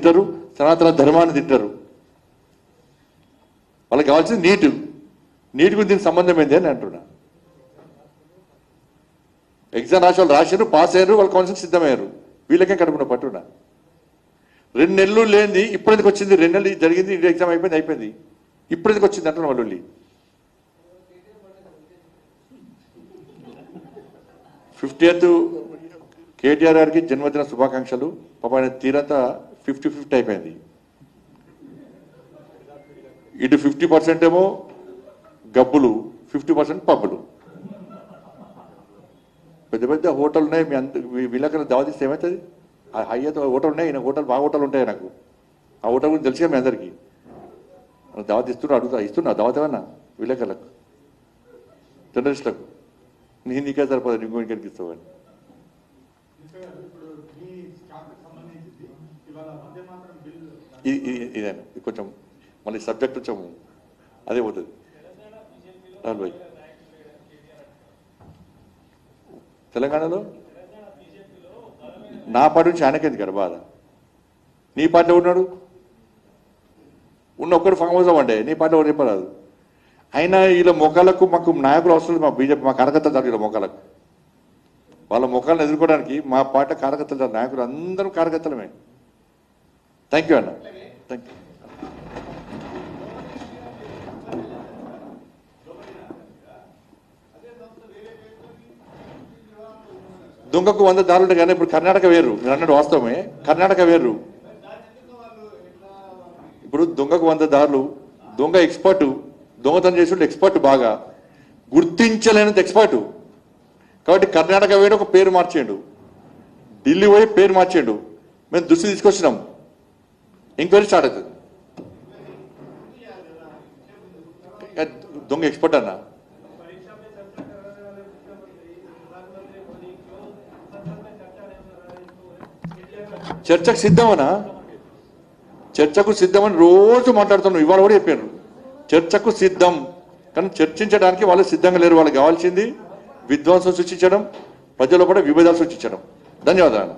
తింటారు, సనాతన ధర్మాన్ని తింటారు. వాళ్ళకి కావాల్సింది నీటి గురించి దీనికి సంబంధం ఏంది అని అంటున్నా. ఎగ్జామ్ రాసి వాళ్ళు రాశారు, పాస్ అయ్యారు, వాళ్ళు కౌన్సిలింగ్ సిద్ధమయ్యారు. వీళ్ళకే కడుపున పట్టున్నా. 2 నెలలు లేనిది ఇప్పుడు ఎందుకు వచ్చింది? 2 నెలలు జరిగింది, ఎగ్జామ్ అయిపోయింది. ఇప్పుడు ఎందుకు వచ్చింది అంటున్నా వాళ్ళు. 50th కేటీఆర్ గారికి జన్మదిన శుభాకాంక్షలు. పాప ఆయన తీరంతా 50-50 అయిపోయింది. ఇటు 50% ఏమో గబ్బులు, 50% పబ్బులు. పెద్ద పెద్ద హోటల్ ఉన్నాయి. మీ వీళ్ళకన్నా దావతిస్తే ఏమవుతుంది? హైయత్ హోటల్ ఉన్నాయి, ఈయన హోటల్ బాగా హోటల్ ఉంటాయి. నాకు ఆ హోటల్ గురించి తెలిసిగా మీ అందరికీ. దావత్ ఇస్తున్నా దావత్ ఏమన్నా విలేకరులకు, జర్నలిస్టులకు. నీకే సరిపోదు, నీకు ఇంకెనికి ఇస్తావు అని. ఇదేనా కొంచెం మళ్ళీ సబ్జెక్ట్ కొంచెం అదే పోతుంది. రాహుల్ భాయ్, తెలంగాణలో నా పార్టీ నుంచి ఆయనకేంది కదా బాధ? నీ పార్టీలో ఉన్నాడు, ఉన్న ఒక్కడు ఫామ్ హౌస్ అవ్వండి, నీ పార్టీ ఒకటి చెప్పరాదు. అయినా వీళ్ళ మొక్కలకు మాకు నాయకులు అవసరం లేదు. మా బీజేపీ మా కార్యకర్తలు దాని వీళ్ళ మొక్కలకు, వాళ్ళ మొక్కలను ఎదుర్కోవడానికి మా పార్టీ కార్యకర్తలు, నాయకులు అందరూ కార్యకర్తలమే. థ్యాంక్ యూ అన్న, థ్యాంక్ యూ. దొంగకు 100 దారులు ఉంటాయి కానీ ఇప్పుడు కర్ణాటక వేరు. మీరు అన్నట్టు వాస్తవమే, కర్ణాటక వేరు. ఇప్పుడు దొంగకు 100 దారులు. దొంగ ఎక్స్పర్టు, దొంగతనం చేసి ఎక్స్పర్ట్, బాగా గుర్తించలేనంత ఎక్స్పర్టు. కాబట్టి కర్ణాటక వేరు ఒక పేరు మార్చేయండు, ఢిల్లీ పోయి పేరు మార్చేయండు. మేము దృష్టి తీసుకొచ్చినాం, ఎంక్వైరీ స్టార్ట్ అవుతుంది. దొంగ ఎక్స్పర్ట్ అన్న. చర్చకు సిద్ధమనా? చర్చకు సిద్ధమని రోజు మాట్లాడుతున్నాం. ఇవాళ కూడా చెప్పారు చర్చకు సిద్ధం, కానీ చర్చించడానికి వాళ్ళు సిద్ధంగా లేరు. వాళ్ళకి కావాల్సింది విధ్వంసం సృష్టించడం, ప్రజల్లో కూడా విభేదాలు సృష్టించడం. ధన్యవాదాలు.